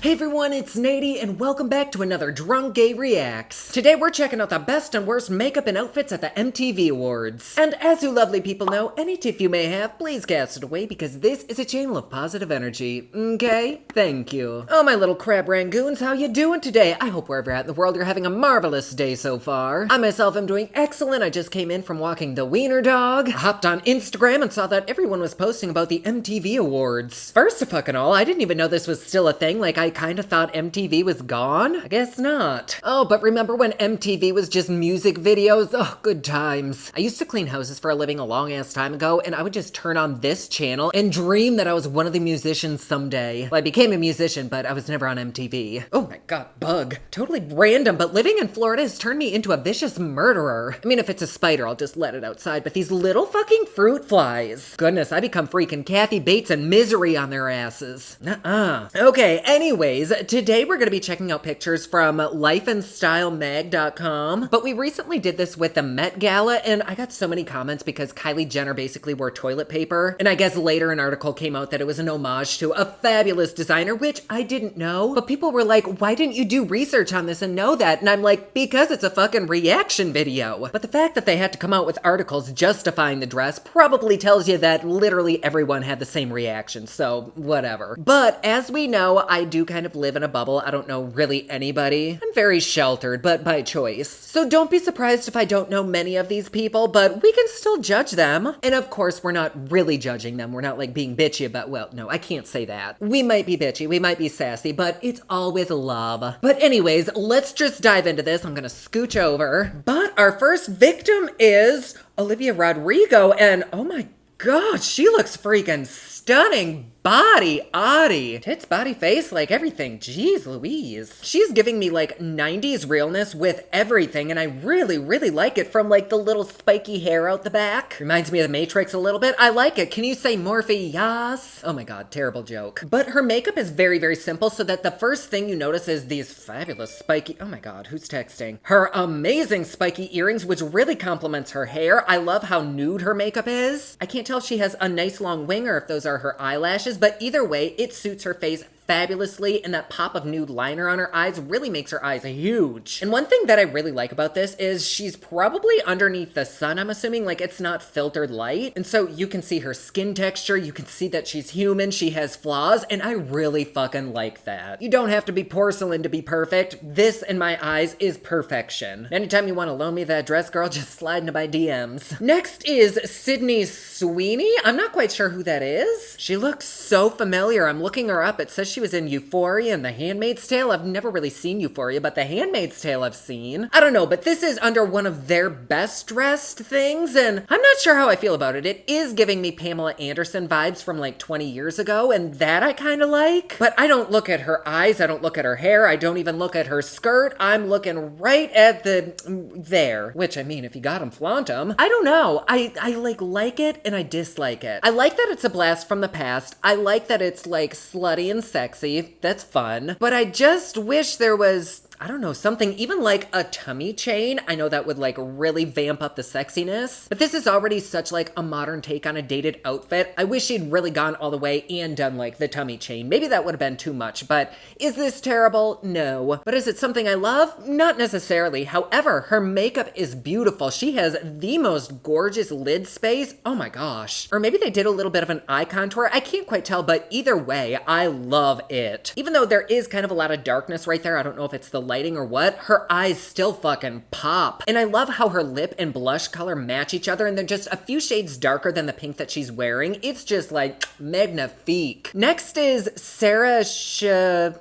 Hey everyone, it's Nady, and welcome back to another Drunk Gay Reacts. Today we're checking out the best and worst makeup and outfits at the MTV Awards. And as you lovely people know, any tiff you may have, please cast it away because this is a channel of positive energy. Okay? Thank you. Oh, my little crab rangoons, how you doing today? I hope wherever you're at in the world you're having a marvelous day so far. I myself am doing excellent. I just came in from walking the wiener dog. I hopped on Instagram and saw that everyone was posting about the MTV Awards. First of fucking all, I didn't even know this was still a thing. Like, I kind of thought MTV was gone. I guess not. Oh, but remember when MTV was just music videos? Oh, good times. I used to clean houses for a living a long ass time ago, and I would just turn on this channel and dream that I was one of the musicians someday. Well, I became a musician, but I was never on MTV. Oh my god, bug. Totally random, but living in Florida has turned me into a vicious murderer. I mean, if it's a spider, I'll just let it outside, but these little fucking fruit flies. Goodness, I become freaking Kathy Bates and Misery on their asses. Nuh-uh. Okay, anyways, today we're gonna be checking out pictures from lifeandstylemag.com, but we recently did this with the Met Gala, and I got so many comments because Kylie Jenner basically wore toilet paper, and I guess later an article came out that it was an homage to a fabulous designer, which I didn't know, but people were like, why didn't you do research on this and know that? And I'm like, because it's a fucking reaction video. But the fact that they had to come out with articles justifying the dress probably tells you that literally everyone had the same reaction, so whatever. But as we know, I do kind of live in a bubble. I don't know really anybody. I'm very sheltered, but by choice. So don't be surprised if I don't know many of these people, but we can still judge them. And of course, we're not really judging them. We're not like being bitchy about, well, no, I can't say that. We might be bitchy, we might be sassy, but it's all with love. But anyways, let's just dive into this. I'm gonna scooch over. But our first victim is Olivia Rodrigo, and oh my gosh, she looks freaking stunning. Body, Audie. Tits, body, face, like everything. Jeez Louise. She's giving me like 90s realness with everything, and I really, really like it, from like the little spiky hair out the back. Reminds me of the Matrix a little bit. I like it. Can you say Morphe? Yes? Oh my god, terrible joke. But her makeup is very, very simple, so that the first thing you notice is these fabulous spiky, oh my god, who's texting? Her amazing spiky earrings, which really complements her hair. I love how nude her makeup is. I can't tell if she has a nice long wing or if those are her eyelashes, but either way, it suits her face fabulously, and that pop of nude liner on her eyes really makes her eyes huge. And one thing that I really like about this is she's probably underneath the sun, I'm assuming, like it's not filtered light. And so you can see her skin texture, you can see that she's human, she has flaws, and I really fucking like that. You don't have to be porcelain to be perfect. This, in my eyes, is perfection. Anytime you want to loan me that dress, girl, just slide into my DMs. Next is Sydney Sweeney. I'm not quite sure who that is. She looks so familiar. I'm looking her up. It says she was in Euphoria and The Handmaid's Tale. I've never really seen Euphoria, but The Handmaid's Tale I've seen. I don't know, but this is under one of their best dressed things, and I'm not sure how I feel about it. It is giving me Pamela Anderson vibes from like 20 years ago, and that I kind of like. But I don't look at her eyes, I don't look at her hair, I don't even look at her skirt. I'm looking right at there. Which, I mean, if you got them, flaunt them. I don't know. I like it and I dislike it. I like that it's a blast from the past. I like that it's like slutty and sexy. That's fun. But I just wish there was, I don't know, something even like a tummy chain. I know that would like really vamp up the sexiness, but this is already such like a modern take on a dated outfit. I wish she'd really gone all the way and done like the tummy chain. Maybe that would have been too much, but is this terrible? No. But is it something I love? Not necessarily. However, her makeup is beautiful. She has the most gorgeous lid space. Oh my gosh. Or maybe they did a little bit of an eye contour. I can't quite tell, but either way, I love it. Even though there is kind of a lot of darkness right there, I don't know if it's the lighting or what, her eyes still fucking pop. And I love how her lip and blush color match each other, and they're just a few shades darker than the pink that she's wearing. It's just like magnifique. Next is Sarah Shahi?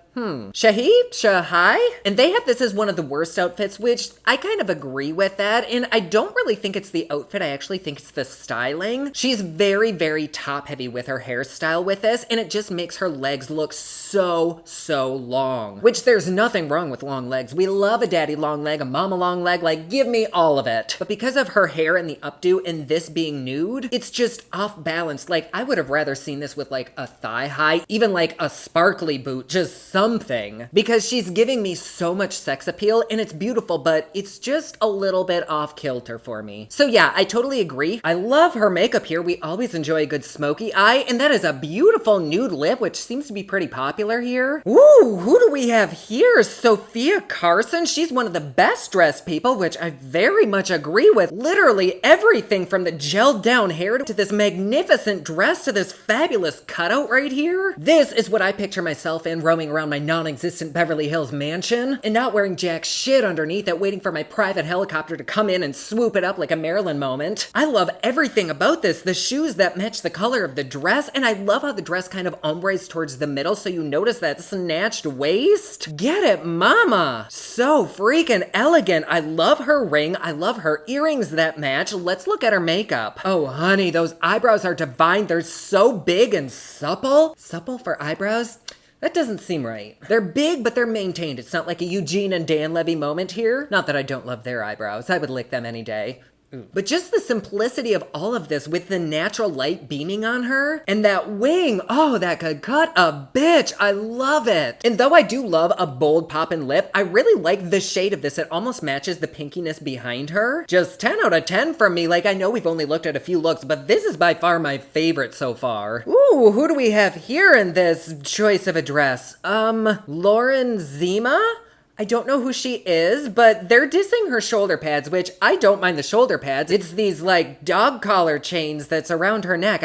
And they have this as one of the worst outfits, which I kind of agree with that. And I don't really think it's the outfit. I actually think it's the styling. She's very, very top heavy with her hairstyle with this, and it just makes her legs look so long, which there's nothing wrong with long long legs. We love a daddy long leg, a mama long leg, like give me all of it. But because of her hair and the updo and this being nude, it's just off balance. Like I would have rather seen this with like a thigh high, even like a sparkly boot, just something. Because she's giving me so much sex appeal and it's beautiful, but it's just a little bit off kilter for me. So yeah, I totally agree. I love her makeup here. We always enjoy a good smoky eye, and that is a beautiful nude lip, which seems to be pretty popular here. Ooh, who do we have here? Sofia Carson. She's one of the best dressed people, which I very much agree with. Literally everything from the gelled down hair to this magnificent dress to this fabulous cutout right here. This is what I picture myself in roaming around my non-existent Beverly Hills mansion and not wearing jack shit underneath it, waiting for my private helicopter to come in and swoop it up like a Marilyn moment. I love everything about this. The shoes that match the color of the dress, and I love how the dress kind of ombres towards the middle, so you notice that snatched waist. Get it, mama. So freaking elegant. I love her ring. I love her earrings that match. Let's look at her makeup. Oh, honey, those eyebrows are divine. They're so big and supple. Supple for eyebrows? That doesn't seem right. They're big, but they're maintained. It's not like a Eugene and Dan Levy moment here. Not that I don't love their eyebrows. I would lick them any day. But just the simplicity of all of this with the natural light beaming on her and that wing, oh, that could cut a bitch. I love it. And though I do love a bold poppin' lip, I really like the shade of this. It almost matches the pinkiness behind her. Just 10 out of 10 from me. Like, I know we've only looked at a few looks, but this is by far my favorite so far. Ooh, who do we have here in this choice of a dress? Lauren Zima? I don't know who she is, but they're dissing her shoulder pads, which I don't mind the shoulder pads. It's these like dog collar chains that's around her neck.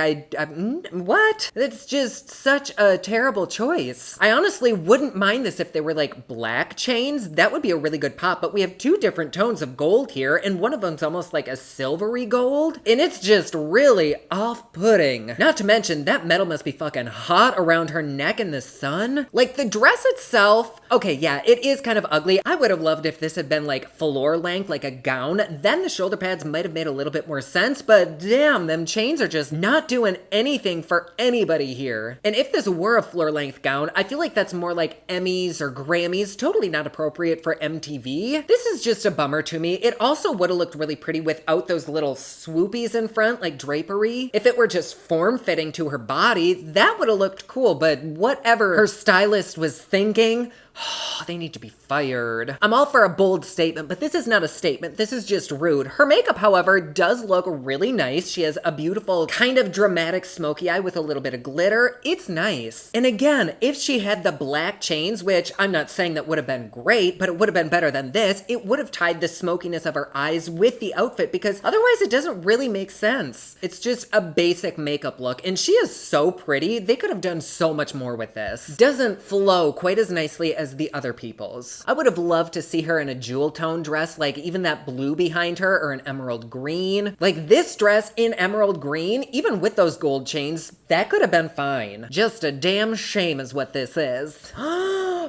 What? It's just such a terrible choice. I honestly wouldn't mind this if they were like black chains. That would be a really good pop, but we have two different tones of gold here, and one of them's almost like a silvery gold, and it's just really off-putting. Not to mention, that metal must be fucking hot around her neck in the sun. Like the dress itself, okay, yeah, it is kind of ugly. I would have loved if this had been like floor length, like a gown. Then the shoulder pads might have made a little bit more sense, but damn, them chains are just not doing anything for anybody here. And if this were a floor length gown, I feel like that's more like Emmys or Grammys, totally not appropriate for MTV. This is just a bummer to me. It also would have looked really pretty without those little swoopies in front, like drapery. If it were just form-fitting to her body, that would have looked cool, but whatever her stylist was thinking, they need to be fired. I'm all for a bold statement, but this is not a statement. This is just rude. Her makeup, however, does look really nice. She has a beautiful kind of dramatic smoky eye with a little bit of glitter. It's nice. And again, if she had the black chains, which I'm not saying that would have been great, but it would have been better than this, it would have tied the smokiness of her eyes with the outfit because otherwise it doesn't really make sense. It's just a basic makeup look, and she is so pretty. They could have done so much more with this. Doesn't flow quite as nicely as the other people's. I would have loved to see her in a jewel tone dress, like even that blue behind her or an emerald green. Like this dress in emerald green, even with those gold chains, that could have been fine. Just a damn shame is what this is.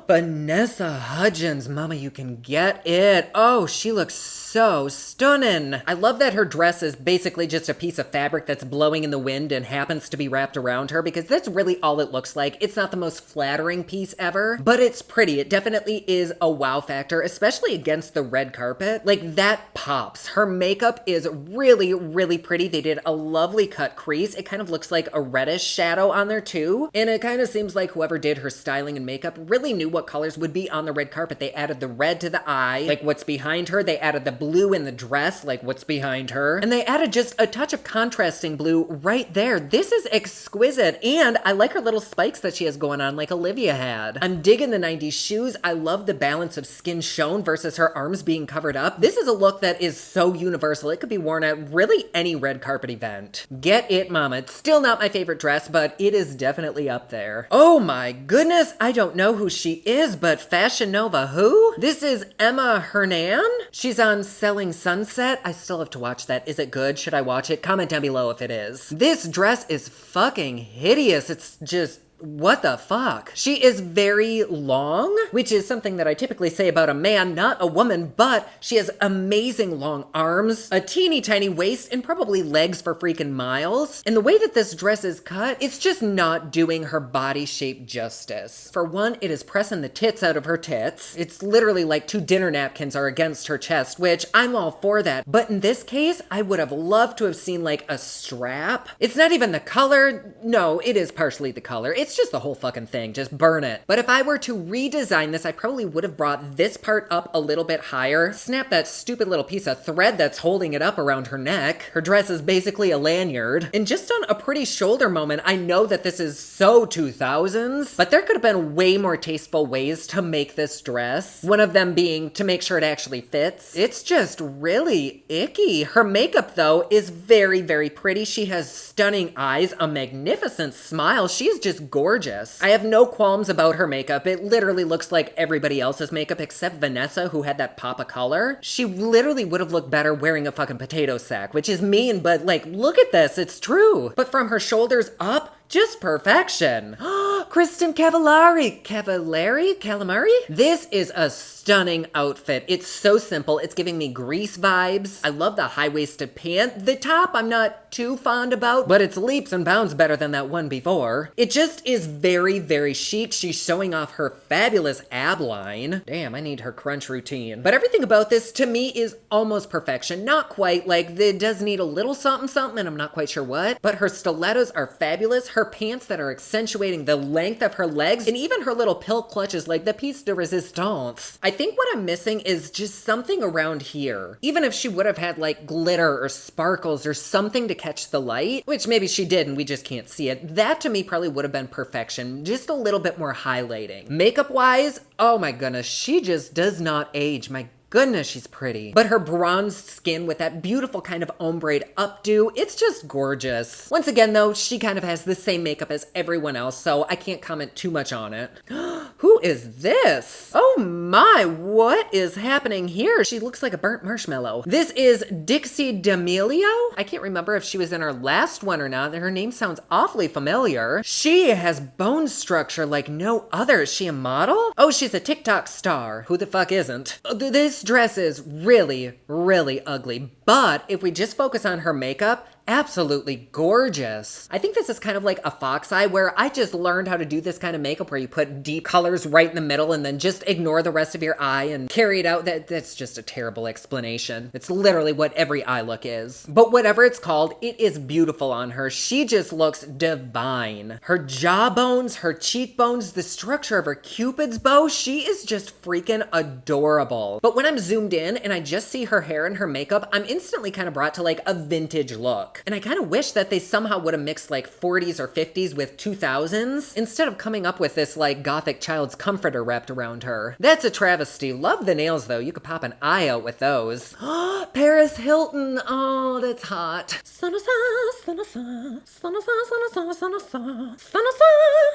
Vanessa Hudgens, mama, you can get it. Oh, she looks so stunning. I love that her dress is basically just a piece of fabric that's blowing in the wind and happens to be wrapped around her because that's really all it looks like. It's not the most flattering piece ever, but it's pretty. It definitely is a wow factor, especially against the red carpet. Like that pops. Her makeup is really, really pretty. They did a lovely cut crease. It kind of looks like a reddish shadow on there too. And it kind of seems like whoever did her styling and makeup really knew what colors would be on the red carpet. They added the red to the eye, like what's behind her. They added the blue in the dress, like what's behind her. And they added just a touch of contrasting blue right there. This is exquisite. And I like her little spikes that she has going on like Olivia had. I'm digging the 90s shoes. I love the balance of skin shown versus her arms being covered up. This is a look that is so universal. It could be worn at really any red carpet event. Get it, mama. It's still not my favorite dress, but it is definitely up there. Oh my goodness. I don't know who she is, but Fashion Nova who? This is Emma Hernan. She's on Selling Sunset. I still have to watch that. Is it good? Should I watch it? Comment down below if it is. This dress is fucking hideous. It's just what the fuck? She is very long, which is something that I typically say about a man, not a woman, but she has amazing long arms, a teeny tiny waist, and probably legs for freaking miles. And the way that this dress is cut, it's just not doing her body shape justice. For one, it is pressing the tits out of her tits. It's literally like 2 dinner napkins are against her chest, which I'm all for that. But in this case, I would have loved to have seen like a strap. It's not even the color. No, it is partially the color. It's just the whole fucking thing. Just burn it. But if I were to redesign this, I probably would have brought this part up a little bit higher, snap that stupid little piece of thread that's holding it up around her neck. Her dress is basically a lanyard. And just on a pretty shoulder moment, I know that this is so 2000s, but there could have been way more tasteful ways to make this dress. One of them being to make sure it actually fits. It's just really icky. Her makeup though is very, very pretty. She has stunning eyes, a magnificent smile. She is just gorgeous. I have no qualms about her makeup. It literally looks like everybody else's makeup except Vanessa, who had that pop of color. She literally would have looked better wearing a fucking potato sack, which is mean, but like, look at this, it's true. But from her shoulders up, just perfection. Kristin Cavallari. Calamari? This is a stunning outfit. It's so simple. It's giving me Grease vibes. I love the high-waisted pant. The top I'm not too fond about, but it's leaps and bounds better than that one before. It just is very, very chic. She's showing off her fabulous ab line. Damn, I need her crunch routine. But everything about this to me is almost perfection. Not quite, like it does need a little something something and I'm not quite sure what, but her stilettos are fabulous. Her pants that are accentuating the length of her legs, and even her little pill clutches like the piece de resistance. I think what I'm missing is just something around here. Even if she would have had like glitter or sparkles or something to catch the light, which maybe she did and we just can't see it, that to me probably would have been perfection. Just a little bit more highlighting. Makeup wise, oh my goodness, she just does not age. My goodness, she's pretty. But her bronzed skin with that beautiful kind of ombre updo, it's just gorgeous. Once again though, she kind of has the same makeup as everyone else, so I can't comment too much on it. Who is this? Oh my, what is happening here? She looks like a burnt marshmallow. This is Dixie D'Amelio. I can't remember if she was in our last one or not. Her name sounds awfully familiar. She has bone structure like no other. Is she a model? Oh, she's a TikTok star. Who the fuck isn't? This dress is really, really ugly, but if we just focus on her makeup, absolutely gorgeous. I think this is kind of like a fox eye where I just learned how to do this kind of makeup where you put deep colors right in the middle and then just ignore the rest of your eye and carry it out. That's just a terrible explanation. It's literally what every eye look is. But whatever it's called, it is beautiful on her. She just looks divine. Her jawbones, her cheekbones, the structure of her cupid's bow, she is just freaking adorable. But when I'm zoomed in and I just see her hair and her makeup, I'm instantly kind of brought to like a vintage look. And I kind of wish that they somehow would have mixed like 40s or 50s with 2000s instead of coming up with this like gothic child's comforter wrapped around her. That's a travesty. Love the nails though. You could pop an eye out with those. Paris Hilton. Oh, that's hot.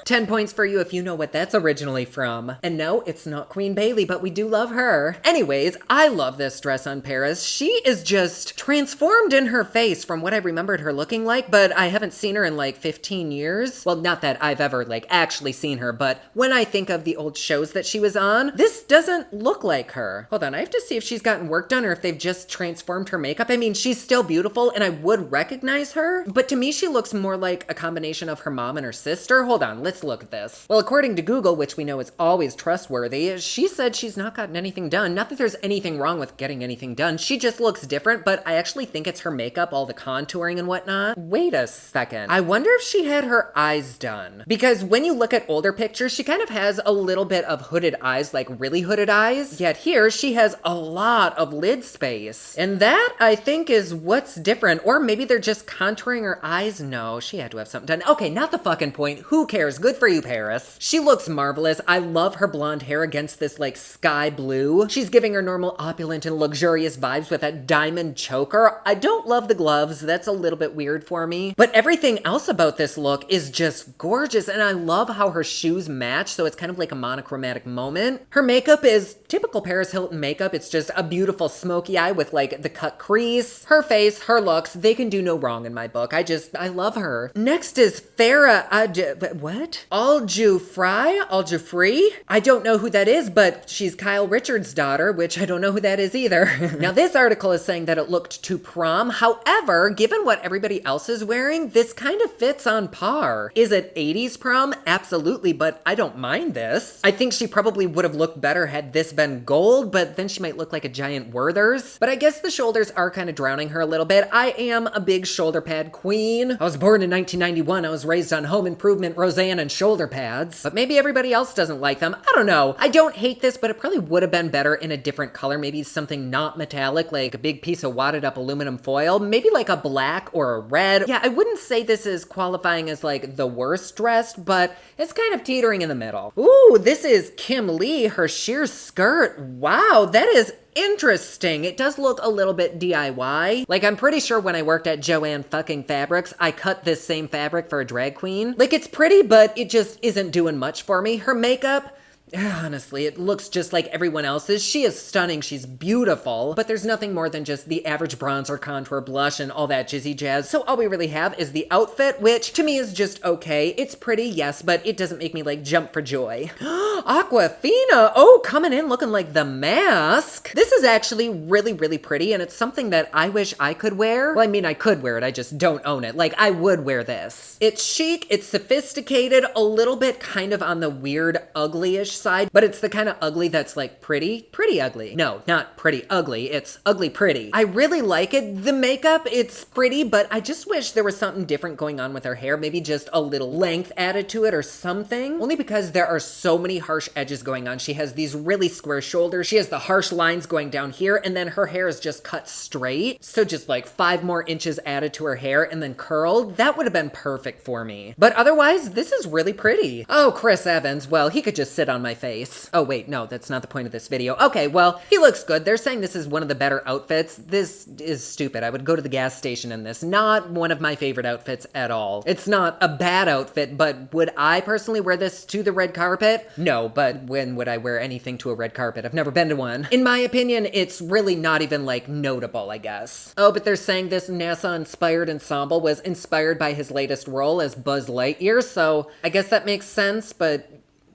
10 points for you if you know what that's originally from. And no, it's not Queen Bailey, but we do love her. Anyways, I love this dress on Paris. She is just transformed in her face from what I remembered her looking like, but I haven't seen her in like 15 years. Well, not that I've ever like actually seen her, but when I think of the old shows that she was on, this doesn't look like her. Hold on, I have to see if she's gotten work done or if they've just transformed her makeup. I mean, she's still beautiful and I would recognize her, but to me, she looks more like a combination of her mom and her sister. Hold on, let's look at this. Well, according to Google, which we know is always trustworthy, she said she's not gotten anything done. Not that there's anything wrong with getting anything done. She just looks different, but I actually think it's her makeup, all the contouring and whatnot. Wait a second. I wonder if she had her eyes done. Because when you look at older pictures, she kind of has a little bit of hooded eyes, like really hooded eyes. Yet here, she has a lot of lid space. And that, I think, is what's different. Or maybe they're just contouring her eyes. No, she had to have something done. Okay, not the fucking point. Who cares? Good for you, Paris. She looks marvelous. I love her blonde hair against this like sky blue. She's giving her normal opulent and luxurious vibes with that diamond choker. I don't love the gloves. That's a little bit weird for me. But everything else about this look is just gorgeous. And I love how her shoes match. So it's kind of like a monochromatic moment. Her makeup is Typical Paris Hilton makeup, it's just a beautiful smoky eye with like the cut crease. Her face, her looks, they can do no wrong in my book. I love her. Next is Farrah, what? Aljufri? I don't know who that is, but she's Kyle Richards' daughter, which I don't know who that is either. Now this article is saying that it looked to prom. However, given what everybody else is wearing, this kind of fits on par. Is it 80s prom? Absolutely, but I don't mind this. I think she probably would have looked better had this been gold, but then she might look like a giant Werther's. But I guess the shoulders are kind of drowning her a little bit. I am a big shoulder pad queen. I was born in 1991. I was raised on Home Improvement, Roseanne, and shoulder pads. But maybe everybody else doesn't like them. I don't know. I don't hate this, but it probably would have been better in a different color. Maybe something not metallic, like a big piece of wadded up aluminum foil. Maybe like a black or a red. Yeah, I wouldn't say this is qualifying as like the worst dressed, but it's kind of teetering in the middle. Ooh, this is Kim Lee, her sheer skirt. Wow, that is interesting. It does look a little bit DIY. Like, I'm pretty sure when I worked at Joanne fucking Fabrics, I cut this same fabric for a drag queen. Like, it's pretty, but it just isn't doing much for me. Her makeup, honestly, it looks just like everyone else's. She is stunning. She's beautiful, but there's nothing more than just the average bronzer, contour, blush, and all that jizzy jazz. So all we really have is the outfit, which to me is just okay. It's pretty, yes, but it doesn't make me like jump for joy. Awkwafina, oh, coming in looking like the mask. This is actually really, really pretty, and it's something that I wish I could wear. Well, I mean, I could wear it, I just don't own it. Like, I would wear this. It's chic, it's sophisticated, a little bit kind of on the weird, ugly-ish side, but it's the kind of ugly that's like pretty ugly. No, not pretty ugly, it's ugly pretty. I really like it. The makeup, it's pretty, but I just wish there was something different going on with her hair, maybe just a little length added to it or something. Only because there are so many harsh edges going on. She has these really square shoulders, she has the harsh lines going down here, and then her hair is just cut straight. So just like 5 more inches added to her hair and then curled. That would have been perfect for me. But otherwise, this is really pretty. Oh, Chris Evans, well, he could just sit on my face. Oh wait, no, that's not the point of this video. Okay, well, he looks good. They're saying this is one of the better outfits. This is stupid. I would go to the gas station in this. Not one of my favorite outfits at all. It's not a bad outfit, but would I personally wear this to the red carpet? No, but when would I wear anything to a red carpet? I've never been to one. In my opinion, it's really not even like notable, I guess. Oh, but they're saying this NASA-inspired ensemble was inspired by his latest role as Buzz Lightyear, so I guess that makes sense, but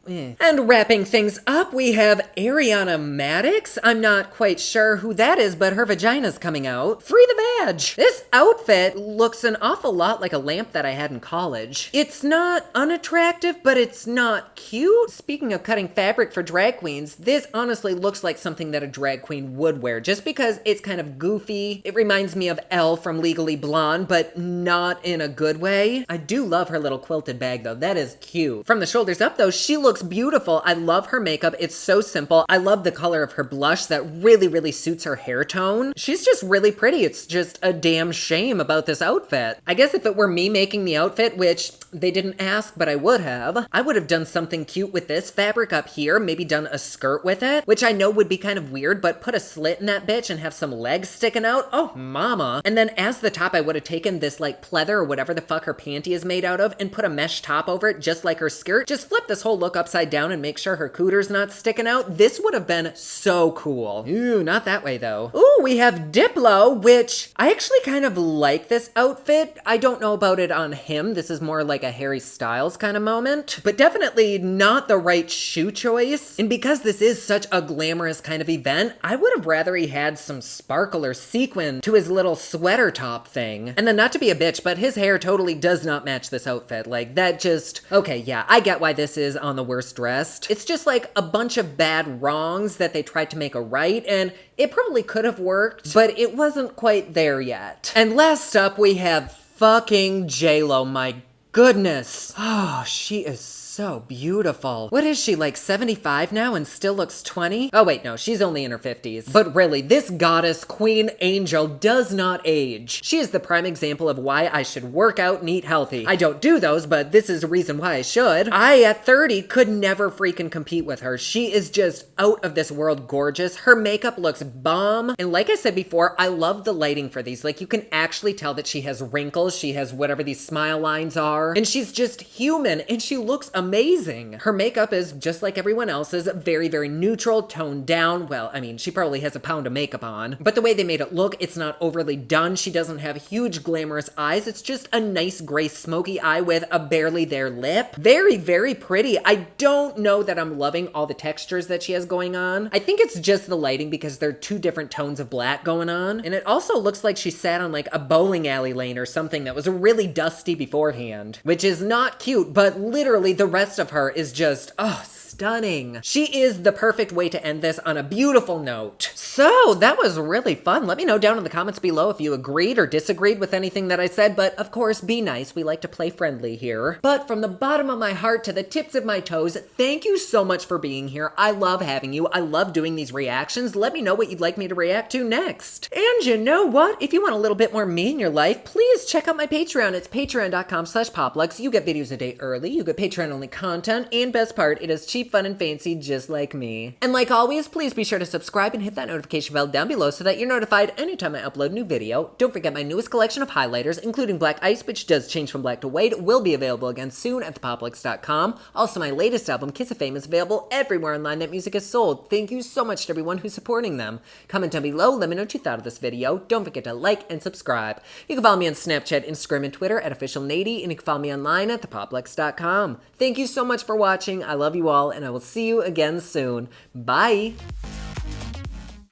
And wrapping things up, we have Ariana Madix. I'm not quite sure who that is, but her vagina's coming out. Free the vag! This outfit looks an awful lot like a lamp that I had in college. It's not unattractive, but it's not cute. Speaking of cutting fabric for drag queens, this honestly looks like something that a drag queen would wear, just because it's kind of goofy. It reminds me of Elle from Legally Blonde, but not in a good way. I do love her little quilted bag though. That is cute. From the shoulders up though, she looks beautiful. I love her makeup. It's so simple. I love the color of her blush that really suits her hair tone. She's just really pretty. It's just a damn shame about this outfit. I guess if it were me making the outfit, which they didn't ask, but I would have done something cute with this fabric up here, maybe done a skirt with it, which I know would be kind of weird, but put a slit in that bitch and have some legs sticking out. Oh, mama. And then as the top, I would have taken this like pleather or whatever the fuck her panty is made out of and put a mesh top over it, just like her skirt. Just flip this whole look upside down and make sure her cooter's not sticking out. This would have been so cool. Ooh, not that way though. Ooh, we have Diplo, which I actually kind of like this outfit. I don't know about it on him. This is more like a Harry Styles kind of moment, but definitely not the right shoe choice. And because this is such a glamorous kind of event, I would have rather he had some sparkle or sequin to his little sweater top thing. And then not to be a bitch, but his hair totally does not match this outfit. Like that just, okay, yeah, I get why this is on the worst dressed. It's just like a bunch of bad wrongs that they tried to make a right, and it probably could have worked, but it wasn't quite there yet. And last up, we have fucking J-Lo, my goodness. Oh, she is so beautiful. What is she, like 75 now and still looks 20? Oh wait, no, she's only in her 50s. But really, this goddess, queen, angel does not age. She is the prime example of why I should work out and eat healthy. I don't do those, but this is a reason why I should. I, at 30, could never freaking compete with her. She is just out of this world gorgeous. Her makeup looks bomb. And like I said before, I love the lighting for these. Like you can actually tell that she has wrinkles. She has whatever these smile lines are. And she's just human and she looks amazing. amazing. Her makeup is just like everyone else's, very, very neutral, toned down. Well, I mean, she probably has a pound of makeup on, but the way they made it look, it's not overly done. She doesn't have huge glamorous eyes. It's just a nice gray smoky eye with a barely there lip. Very, very pretty. I don't know that I'm loving all the textures that she has going on. I think it's just the lighting because there are two different tones of black going on. And it also looks like she sat on like a bowling alley lane or something that was really dusty beforehand, which is not cute, but literally the rest of her is just, oh, stunning. She is the perfect way to end this on a beautiful note. So that was really fun. Let me know down in the comments below if you agreed or disagreed with anything that I said, but of course, be nice. We like to play friendly here. But from the bottom of my heart to the tips of my toes, thank you so much for being here. I love having you. I love doing these reactions. Let me know what you'd like me to react to next. And you know what? If you want a little bit more me in your life, please check out my Patreon. It's patreon.com/poplux. You get videos a day early. You get Patreon-only content. And best part, it is cheap, fun, and fancy just like me. And like always, please be sure to subscribe and hit that notification bell down below so that you're notified anytime I upload a new video. Don't forget my newest collection of highlighters, including black ice, which does change from black to white, will be available again soon at thepoplux.com. Also, my latest album, Kiss of Fame, is available everywhere online that music is sold. Thank you so much to everyone who's supporting them. Comment down below, let me know what you thought of this video. Don't forget to like and subscribe. You can follow me on Snapchat, Instagram, and Twitter at officialnady, and you can follow me online at thepoplux.com. Thank you so much for watching. I love you all, and I will see you again soon. Bye!